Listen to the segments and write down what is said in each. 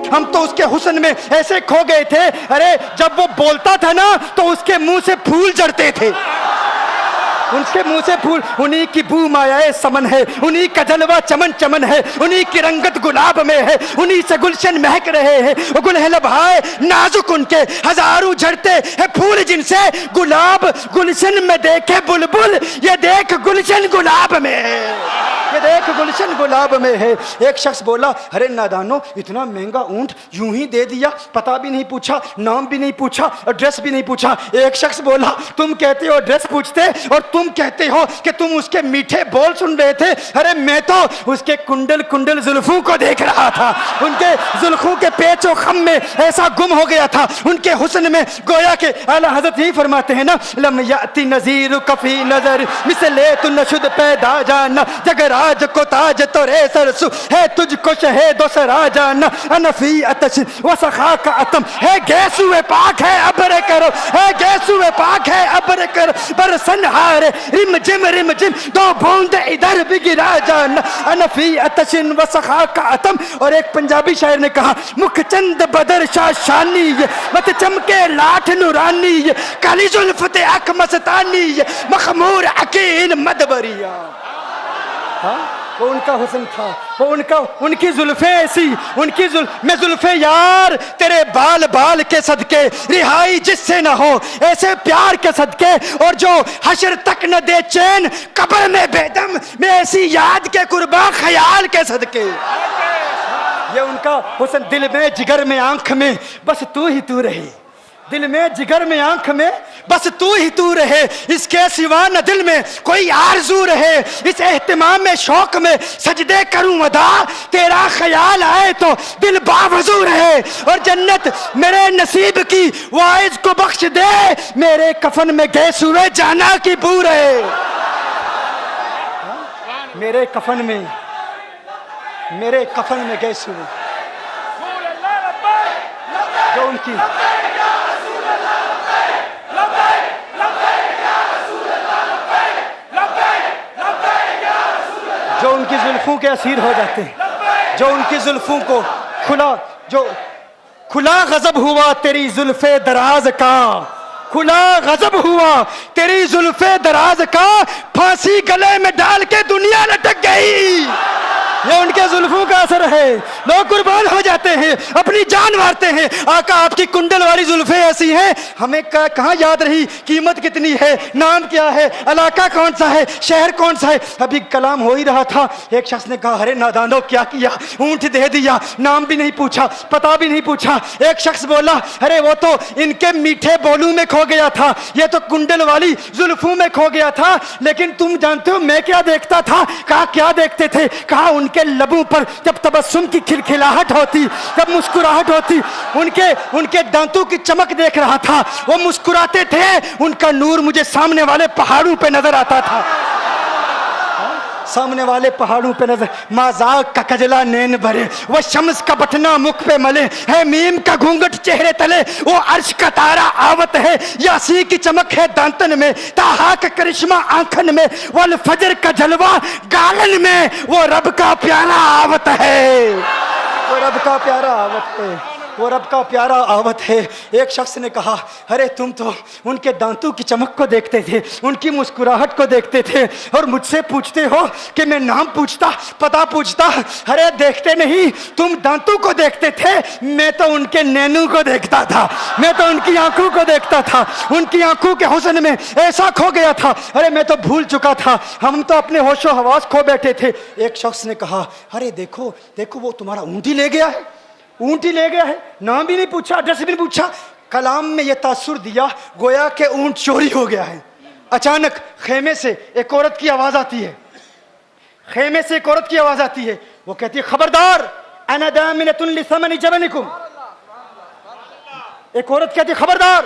हम तो उसके हुस्न में ऐसे खो गए थे, अरे जब वो बोलता था ना तो उसके मुंह से फूल झड़ते थे, उनके मुंह से फूल। उन्हीं की बू मायाए समन है, उन्हीं का जलवा चमन चमन है, उन्हीं की रंगत गुलाब में है, उन्हीं से गुलशन महक रहे हैं। वो गुल है लभाए नाजुक उनके, हजारों झड़ते हैं फूल जिनसे गुलाब गुलशन में देखे बुलबुल, ये देख गुलशन गुलाब में है, ये देख गुलशन गुलाब में है। एक शख्स बोला, अरे नादानो इतना महंगा ऊंट यूं ही दे दिया, पता भी नहीं पूछा, नाम भी नहीं पूछा, एड्रेस भी नहीं पूछा। एक शख्स बोला, तुम कहते हो एड्रेस पूछते और तुम कहते हो कि तुम उसके मीठे बोल सुन रहे थे, अरे मैं तो उसके कुंडल कुंडल जुल्फों को देख रहा था, उनके जुल्फों के पेचो खम में ऐसा गुम हो गया था, उनके हुस्न में गोया के आला हजरत यही फरमाते हैं ना, लम याती नजीर कफी नजर मिसले तु नशुद पैदा जाना, जगराज को ताज तो रे सरसु है तुझको शहेदो सरा जाना, अनफी अतश वसखा का अतम है गैसुए पाक है अबर करो, है गैसुए पाक है अबर करो, बरसन हार रिम जिम दो बूंद इधर भी गिरा जाना, अनफी अतशिन वसखा का अतम। और एक पंजाबी शायर ने कहा, मुखचंद बदर शाह शानी मत चमके लाठ नुरानी, काली जुल्फते अक मस्तानी, मखमूर अकीन मदबरिया। हाँ, वो उनका हुस्न था, वो उनकी जुल्फे ऐसी, मैं जुल्फे यार तेरे बाल बाल के सदके, रिहाई जिससे ना हो ऐसे प्यार के सदके, और जो हशर तक न दे चैन कब्र में बेदम, मैं ऐसी याद के कुर्बा ख्याल के सदके। ये उनका हुस्न, दिल में जिगर में आंख में बस तू ही तू रहे, दिल में जिगर में आंख में बस तू ही तू रहे, इसके सिवा न दिल में कोई आरज़ू रहे, इस एहतिमाम में शौक में सजदे करूं अदा, तेरा ख्याल आए तो दिल बावजू रहे, और जन्नत मेरे नसीब की वाइज को बख्श दे, मेरे कफन में गैस हुए जाना की बू रहे। मेरे कफन में गैस हुए जो उनकी, जो उनकी जुल्फों के असीर हो जाते हैं, जो उनकी जुल्फों को खुला गजब हुआ तेरी जुल्फे दराज का, खुला गजब हुआ तेरी जुल्फे दराज का, फांसी गले में डाल के दुनिया लटक गई। ये उनके जुल्फों का असर है, लोग कुर्बान हो जाते हैं, अपनी जान मारते हैं। आका आपकी कुंडल वाली जुल्फे ऐसी हैं, हमें कहाँ याद रही कीमत कितनी है, नाम क्या है, इलाका कौन सा है, शहर कौन सा है। अभी कलाम हो ही रहा था, एक शख्स ने कहा, अरे नादानो क्या किया, ऊंट दे दिया, नाम भी नहीं पूछा, पता भी नहीं पूछा। एक शख्स बोला, अरे वो तो इनके मीठे बोलू में खो गया था, ये तो कुंडल वाली जुल्फों में खो गया था। लेकिन तुम जानते हो मैं क्या देखता था? कहा क्या देखते थे? कहा उनके लबों पर जब तबस्सुम की खिलखिलाहट होती, जब मुस्कुराहट होती, उनके दांतों की चमक देख रहा था। वो मुस्कुराते थे, उनका नूर मुझे सामने वाले पहाड़ों पे नजर आता था, सामने वाले पहाड़ों पे नजर। माजाक का कजला नैन भरे, वो शम्स का बटना मुख पे मले, है मीम का घूंघट चेहरे तले, वो अर्श का तारा आवत है, यासी की चमक है दांतन में, ताहा का करिश्मा आंखन में, वल फजर का जलवा गालन में, वो रब का प्यारा आवत है, वो रब का प्यारा आवत है, वो रब का प्यारा आवत है। एक शख्स ने कहा, अरे तुम तो उनके दांतों की चमक को देखते थे, उनकी मुस्कुराहट को देखते थे, और मुझसे पूछते हो कि मैं नाम पूछता, पता पूछता। अरे देखते नहीं, तुम दांतों को देखते थे, मैं तो उनके नैनों को देखता था, मैं तो उनकी आंखों को देखता था, उनकी आंखों के हुस्न में ऐसा खो गया था, अरे मैं तो भूल चुका था, हम तो अपने होशो हवास खो बैठे थे। एक शख्स ने कहा, अरे देखो देखो, वो तुम्हारा ऊंट ही ले गया है, ऊंट ही ले गया है, नाम भी नहीं पूछा, एड्रेस भी नहीं पूछा। कलाम में यह तासुर दिया गोया के ऊंट चोरी हो गया है। अचानक खेमे से एक औरत की आवाज आती है, खेमे से एक औरत की आवाज आती है, वो कहती है, खबरदार, अना दामिनतुन लिसमनि जबनिकुम। एक औरत कहती है, खबरदार,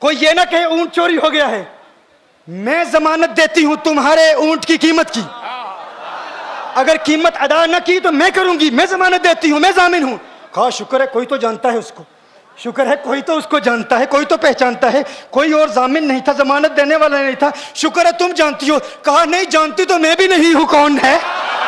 कोई ये ना कहे ऊंट चोरी हो गया है, मैं जमानत देती हूं तुम्हारे ऊंट की कीमत की, अगर कीमत अदा न की तो मैं करूंगी, मैं जमानत देती हूं, मैं जामिन हूं। कहा शुक्र है कोई तो जानता है उसको, शुक्र है कोई तो उसको जानता है, कोई तो पहचानता है। कोई और जामिन नहीं था, जमानत देने वाला नहीं था। शुक्र है तुम जानती हो। कहा नहीं जानती तो मैं भी नहीं हूं, कौन है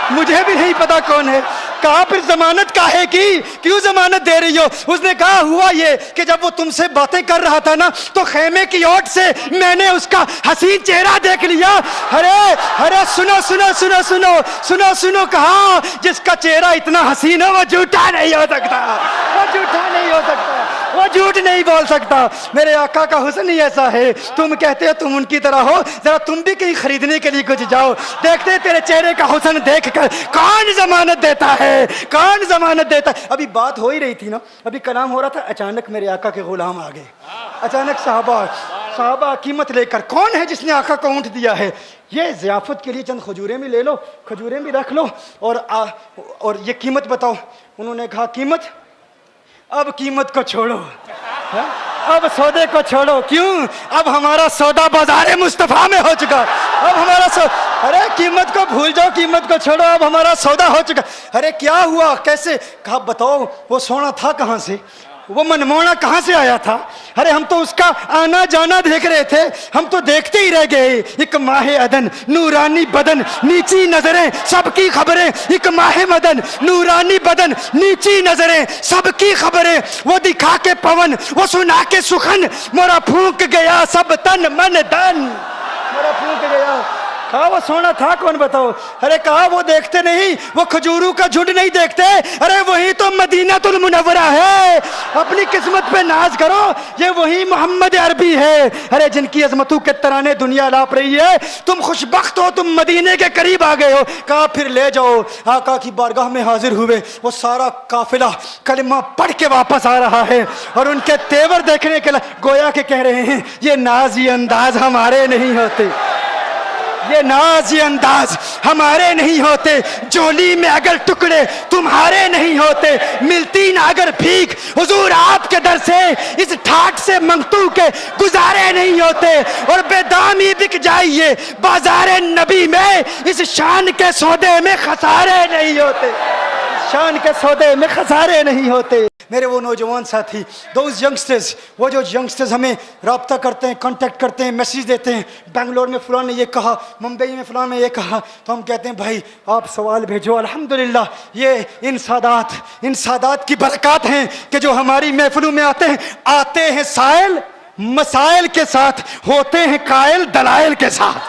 मुझे भी नहीं पता कौन है। कहा फिर जमानत काहे की, क्यों जमानत दे रही हो? उसने कहा हुआ ये कि जब वो तुमसे बातें कर रहा था ना, तो खेमे की ओट से मैंने उसका हसीन चेहरा देख लिया। अरे अरे सुनो सुनो सुनो सुनो सुनो सुनो, कहा जिसका चेहरा इतना हसीन हो वो झूठा नहीं हो सकता, वो झूठा नहीं हो सकता, वो झूठ नहीं बोल सकता। मेरे आका का हुस्न ही ऐसा है। तुम कहते हो तुम उनकी तरह हो, जरा तुम भी कहीं खरीदने के लिए कुछ जाओ, देखते तेरे चेहरे का हुस्न देखकर कौन जमानत देता है, कौन जमानत देता है। अभी बात हो ही रही थी ना, अभी कलाम हो रहा था, अचानक मेरे आका के गुलाम आ गए। अचानक साहबा कीमत लेकर, कौन है जिसने आका को ऊंट दिया है? ये ज़ियाफत के लिए चंद खजूरें भी ले लो, खजूरें भी रख लो, और ये कीमत बताओ। उन्होंने कहा कीमत, अब कीमत को छोड़ो, है? अब सौदे को छोड़ो। क्यों? अब हमारा सौदा बाजार मुस्तफा में हो चुका। अब हमारा अरे कीमत को भूल जाओ, कीमत को छोड़ो, अब हमारा सौदा हो चुका। अरे क्या हुआ, कैसे? कहा बताओ वो सोना था कहाँ से, वो मनमोहना कहाँ से आया था? अरे हम तो उसका आना जाना देख रहे थे, हम तो देखते ही रह गए। एक माहे अदन नूरानी बदन नीची नजरें सबकी खबरें, एक माहे मदन नूरानी बदन नीची नजरें सबकी खबरें। वो दिखा के पवन, वो सुना के सुखन, मोरा फूंक गया सब तन मन धन, मोरा फूंक गया। कहा वो सोना था कौन बताओ? अरे कहा वो देखते नहीं, वो खजूरों का झुंड नहीं देखते, अरे वही तो मदीनातुल मुनव्वरा है। अपनी किस्मत पे नाज करो, ये वही मोहम्मद अरबी है। अरे जिनकी अजमतों के तराने दुनिया लाप रही है, तुम खुशबख्त हो, तुम मदीने के करीब आ गए हो। कहा फिर ले जाओ। आका की बारगाह में हाजिर हुए, वो सारा काफिला कलिमा पढ़ के वापस आ रहा है, और उनके तेवर देखने के लिए गोया के कह रहे हैं, ये नाज ये अंदाज हमारे नहीं होते, ये नाज ये अंदाज हमारे नहीं होते। जोली में अगर टुकड़े तुम्हारे नहीं होते, मिलती ना अगर भीख हुजूर आपके दर से, इस ठाट से मंगतू के गुजारे नहीं होते। और बेदामी बिक जाइए बाजारे नबी में, इस शान के सौदे में खसारे नहीं होते, शान के सौदे में खसारे नहीं होते। मेरे वो नौजवान साथी, दोज यंगस्टर्स, वो जो यंगस्टर्स हमें रब्ता करते हैं, कांटेक्ट करते हैं, मैसेज देते हैं, बेंगलोर में फलां ने ये कहा, मुंबई में फलां ने ये कहा, तो हम कहते हैं भाई आप सवाल भेजो। अल्हम्दुलिल्लाह ये इन सादात की बरकत हैं कि जो हमारी महफिलों में आते हैं साइल मसाइल के साथ, होते हैं कायल दलाइल के साथ,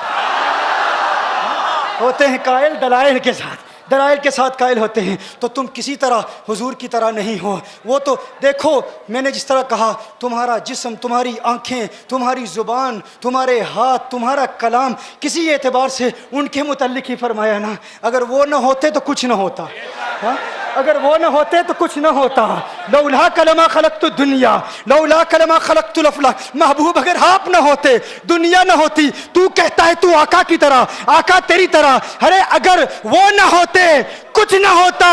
होते हैं कायल दलाइल के साथ, दलाइल के साथ कायल होते हैं। तो तुम किसी तरह हुजूर की तरह नहीं हो। वो तो देखो, मैंने जिस तरह कहा, तुम्हारा जिस्म, तुम्हारी आंखें, तुम्हारी जुबान, तुम्हारे हाथ, तुम्हारा कलाम, किसी एतबार से उनके मुतल्लिक ही फरमाया ना। अगर वो ना होते तो कुछ ना होता, हा? अगर वो ना होते तो कुछ ना होता। लौला कलमा खलक़तु दुनिया, लौला कलमा खलक़तुल अफ़लाक। महबूब अगर आप ना होते, दुनिया ना होती। तू कहता है तू आका की तरह, आका तेरी तरह। अरे अगर वो ना होते कुछ ना होता,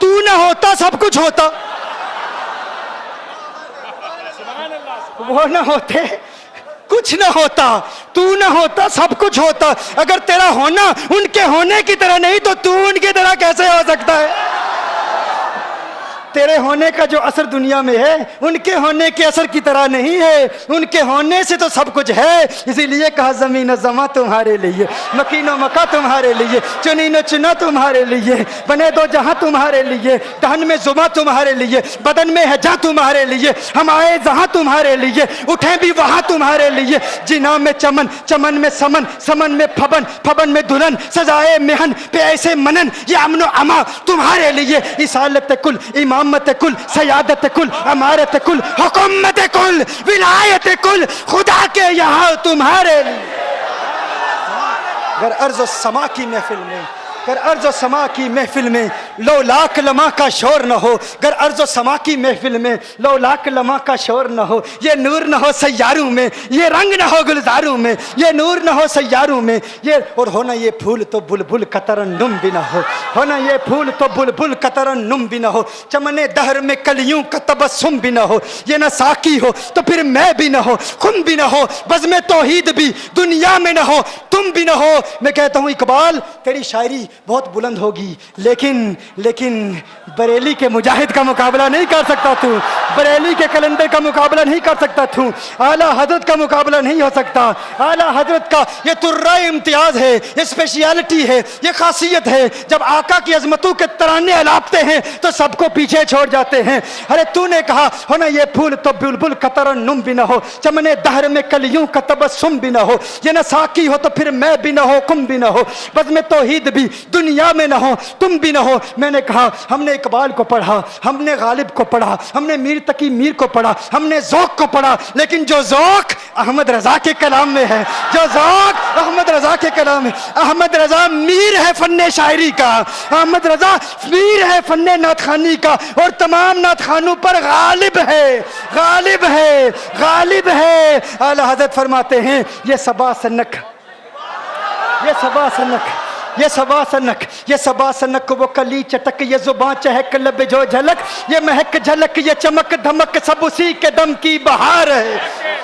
तू ना होता सब कुछ होता। वो ना होते कुछ ना होता, तू ना होता सब कुछ होता। अगर तेरा होना उनके होने की तरह नहीं, तो तू उनकी तरह कैसे हो सकता है? तेरे होने का जो असर दुनिया में है, उनके होने के असर की तरह नहीं है। उनके होने से तो सब कुछ है। इसीलिए कहा ज़मीन ज़मा तुम्हारे लिए, मकीनो मका तुम्हारे लिए, चुनीनो चुना तुम्हारे लिए, बने दो जहां तुम्हारे लिए, दहन में जुमा तुम्हारे लिए, बदन में है जा तुम्हारे लिए, हम आए जहां तुम्हारे लिए, उठे भी वहां तुम्हारे लिए। जिना में चमन, चमन में समन, समन में फबन, फबन में दुल्हन, सजाए मेहन पे ऐसे मनन, ये अमनो अमा तुम्हारे लिए। इसालत कुल, इमामत कुल, सयादत कुल, अमारत कुल, हुकूमत कुल, विलायत कुल, खुदा के यहाँ तुम्हारे लिए। अगर अर्ज़ समा की महफिल में, अगर अर्ज़ समा की महफिल में लो लाख लम्हा का शोर न हो, अगर अर्ज़ समा की महफिल में लो लाख लम्हा का शोर न हो, ये नूर न हो सैयारों में, ये रंग न हो गुलजारों में, ये नूर न हो सैयारों में, ये और हो ना ये फूल तो बुलबुल का तरन्नुम भी न हो ना ये फूल तो बुलबुल का तरन्नुम भी न हो, चमने दहर में कलियों का तबस्सुम भी न हो, ये ना साकी हो तो फिर मैं भी न हो, खुम भी न हो, बज़्म तौहीद भी दुनिया में न हो, तुम भी न हो। मैं कहता हूँ इकबाल तेरी शायरी बहुत बुलंद होगी, लेकिन लेकिन बरेली के मुजाहिद का मुकाबला नहीं कर सकता तू, बरेली के कलंदर का मुकाबला नहीं कर सकता तू, आला हजरत का मुकाबला नहीं हो सकता। आला हजरत का ये तुर्रा इम्तियाज है, ये स्पेशलिटी है, ये खासियत है। जब आका की अजमतों के तराने अलापते हैं तो सबको पीछे छोड़ जाते हैं। अरे तूने कहा हो ना ये फूल तो बुलबुल का तरन्नुम भी ना हो, चमने दहर में कलियों का तबस्सुम भी ना हो, ये ना साकी हो तो फिर मैं भी ना हो, कुम भी ना हो, बस में तौहीद भी दुनिया में ना हो, तुम भी ना हो। मैंने कहा हमने इकबाल को पढ़ा, हमने गालिब को पढ़ा, हमने मीर तकी मीर को पढ़ा, हमने ज़ौक़ को पढ़ा, लेकिन जो ज़ौक़ अहमद रजा के कलाम में है, जो ज़ौक़ अहमद रजा के कलाम में, अहमद रजा मीर है फन्ने शायरी का, अहमद रजा मीर है फन्ने नातखानी का, और तमाम नातखानों पर गालिब है, गालिब है, गालिब है। आला हज़रत फरमाते हैं ये सबा सनक, ये सबा सनक, ये सबा सनक, ये सबा सनक, वो कली चटक, ये जुबान चहक, लब जो झलक, ये महक झलक, ये चमक धमक, सब उसी के दम की बहार है,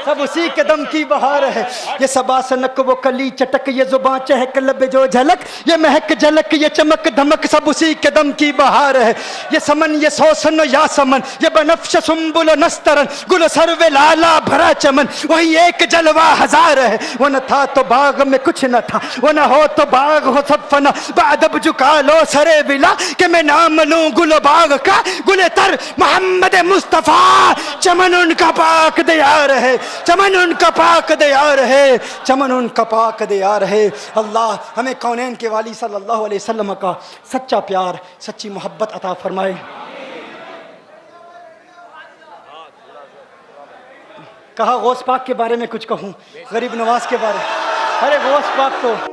सब उसी के दम की बहार है। ये सबा सनक, वो कली चटक, ये जुबान चहक, लब जो झलक, ये महक झलक, ये चमक धमक, सब उसी के दम की बहार है। ये समन, ये सौसन या समन, ये बनफ्श सुम्बुल नस्तरन, गुल सर्वे लाला भरा चमन, वही एक जलवा हजार है। वो न था तो बाग में कुछ न था, वो न हो तो बाग हो सब फना, बादब झुका लो सरे विला कि मैं नाम लूं गुल बाग का, गुल तर मोहम्मद मुस्तफा, चमन उनका पाक दियार है, चमन उनका पाक दियार है, चमन उनका पाक दियार है। अल्लाह हमें कौनैन के वाली सल्लल्लाहु अलैहि वसल्लम का सच्चा प्यार, सच्ची मोहब्बत अता फरमाए। कहा गौस पाक के बारे में कुछ कहूँ, गरीब नवाज के बारे, अरे गौस पाक तो